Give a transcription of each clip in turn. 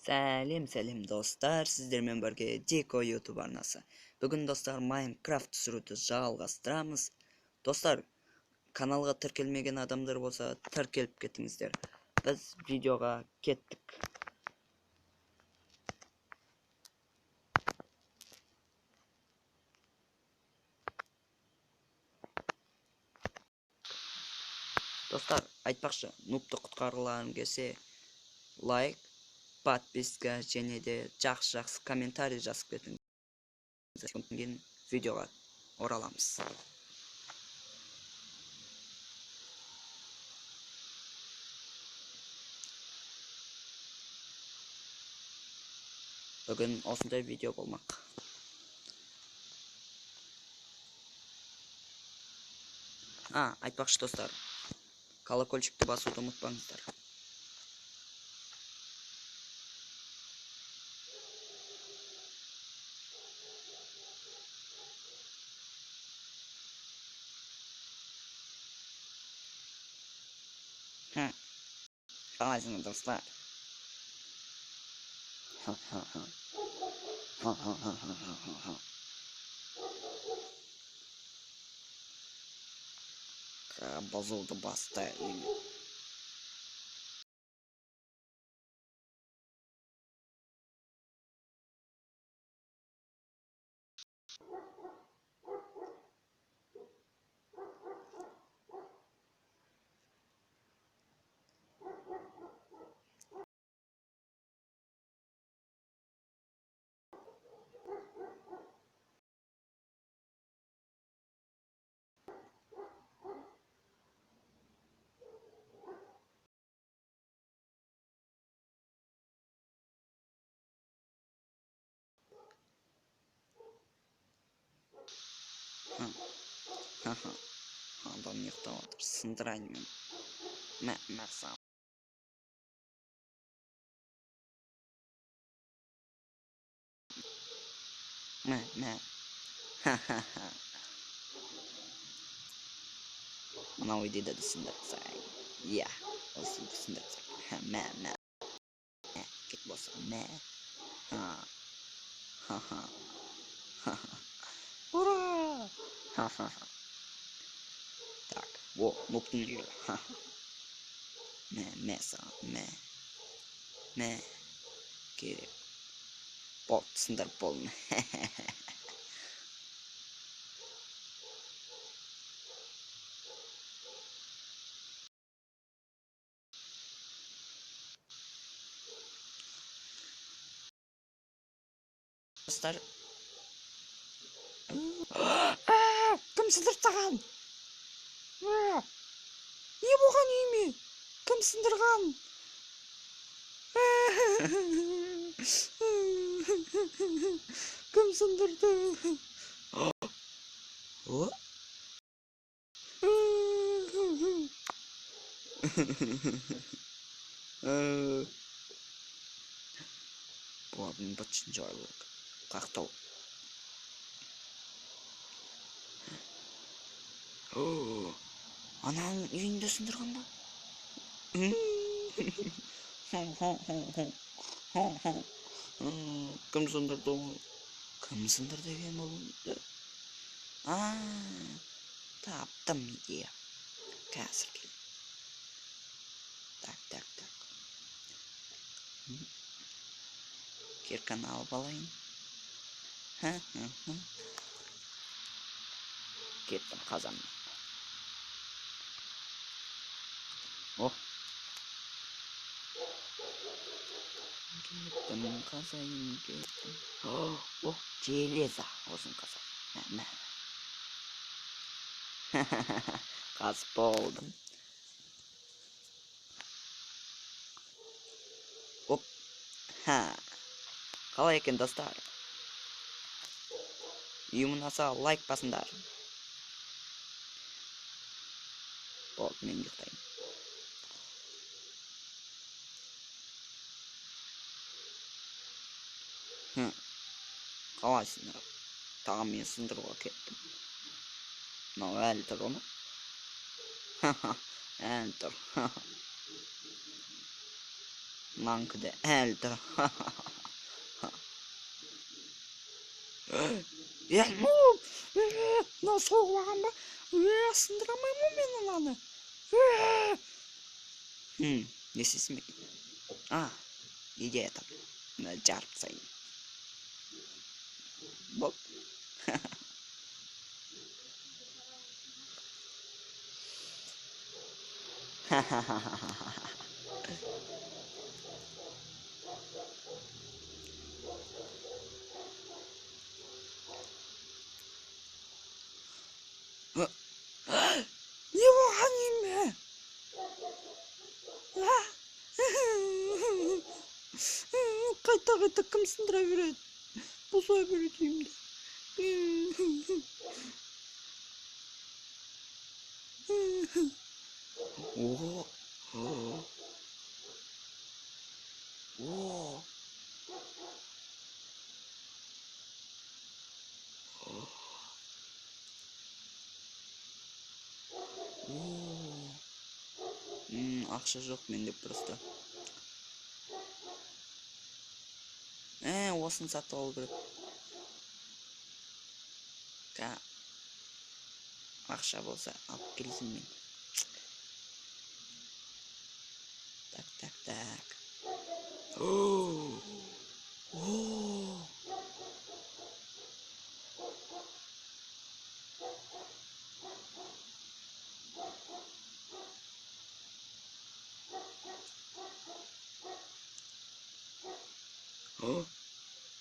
Сәлем достар, сіздермен бірге Деко YouTube арнасы. Бүгін достар Майнкрафт түсіруді жалғастырамыз. Достар, каналға тіркелмеген адамдар болса, тіркеліп кетіңіздер. Біз видеоға кеттік. Достар, айтпақшы, нубты құтқарғыларың келсе, лайк, подписка және де жақсы комментарий жазып кетіңіз. Кейін видеоға ораламыз. Бүгін осындай видео болмақ. Айтпақшы достар, колокольчикті басуды ұмытпаңыздар. Қалайсыңыз достар? Базуды бастайын. Адам ұйықтап отыр, сындырайын мен. Мәсам. Мынау үйде де сындырсаң. Иә, осы сындырсаң. Кет болса, Ура! Так, нуптың үйі. Керек. Сындырып болын. Достар. Кім сындыртаған? Не болған үйме? Кім сындырған? Кім сындырды? Бұлардың бітшін жайлық. Қақтау. Ананың үйінде сындырған ба? Кім сындырды оны? Кім сындырды екен олымды? Таптым идея. Қазір кел. Так. Кирканы алып алайын. Кеттім қазанмен. Кеттім қазайын, кеттім. Железа, осын қазайын. Қаз болдым. Қалай екен достар? Үйім ұнаса лайк басыңдар. Болды, мен ұйықтайын. Қалайсыңдар? Тағам мен сындыруға кеттім. Мынау әлі тұр оны. Әлі тұр. Mankıda eldir. Elmum. Nasıl oğlan mı? Sındıramayım mı ben onu? Ne ses mi? Ah, iyi yatak. Ne çarp sayın. Bak. Ne o hanım? Kayta kayta kim sındıra verir? Bu soy bölütüyüm de. Oo. Oo. Oo. Oo. Ақша жоқ менде просто. Осыны сатып алу керек. Ақша болса алып келсем мен. Так. О. О.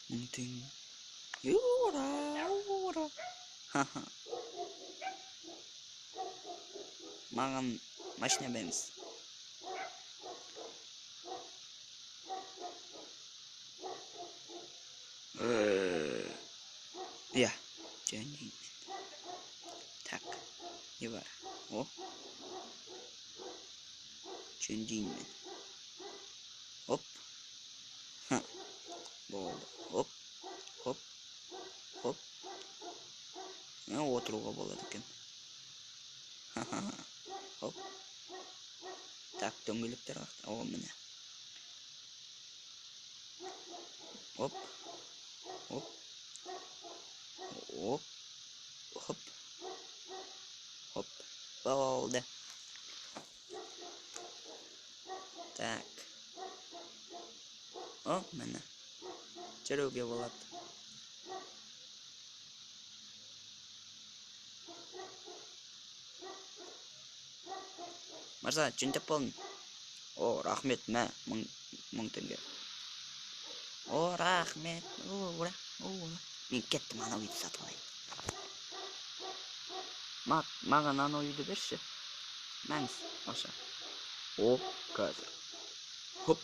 1000 теңге. Ура. Маған машина беріңіз. Иә, жөндеймін. Так, не бар? О, жөндеймін мен. Оп. Болды. Оп. Отыруға болады екен. Оп. Так, дөңгелектер ақты. О, міне. Оп. Болды. Так. О, міне. Жүруге болады. Мырза, жөндеп болдым. О, рахмет, мә, 1000 теңге. О, рахмет. Ура. Мен кеттім, анау үйді сатып алайын. Маған анау үйді берші. Мәңіз, аша. О, қазір. Хоп.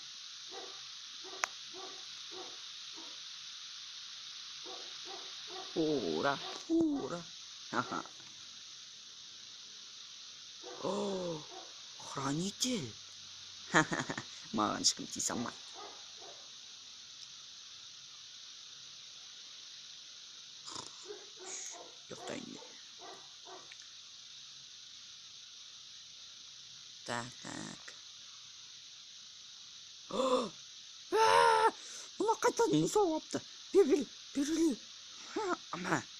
Ура. Ха-ха. О, хранитель. Маған ешкім тиісе алмайды. Ұйықтайын де. Так. Мына қайтадан мысал алыпты. Бері.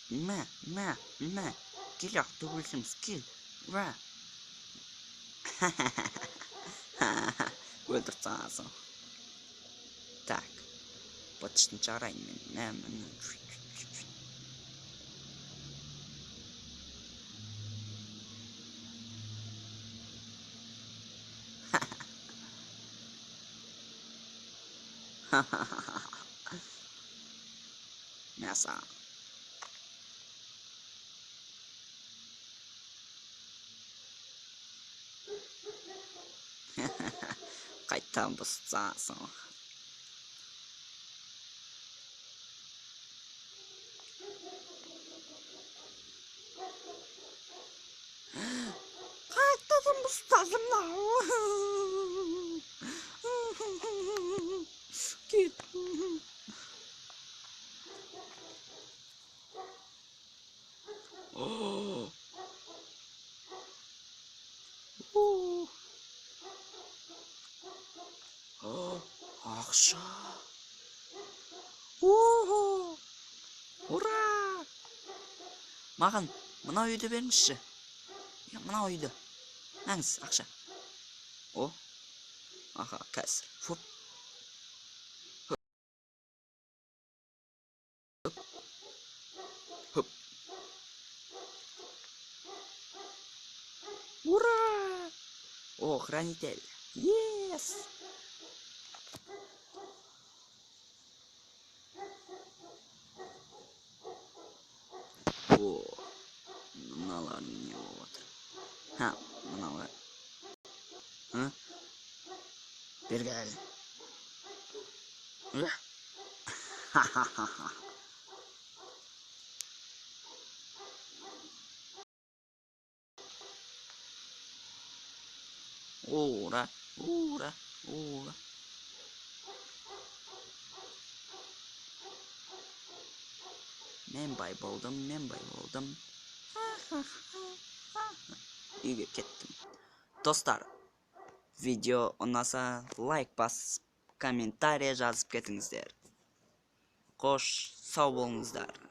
Мә. Кел ақ төбелсеміз, кел. Ура. Өлтіріп тастағансың. Так. Батышын шығарайын мен. Мясо. Қайтадан бұзсасын. Қайтадан бұзсасын. Кет. Акча. Ого! Ура! Маған мына үйді беріңізші. Мына үйді. Әңіз, ақша. О. Аха, қазір. Фуп. Хуп. Ура! О, хранитель. Yes! О, мыналар не болып отыр? Ха, мыналар. Бергәл. Ха-ха-ха-ха. Ура, ура, ура. Мен бай болдым. Үйге кеттім. Достар, видео ұнаса лайк басып, комментария жазып кетіңіздер. Қош, сау болыңыздар.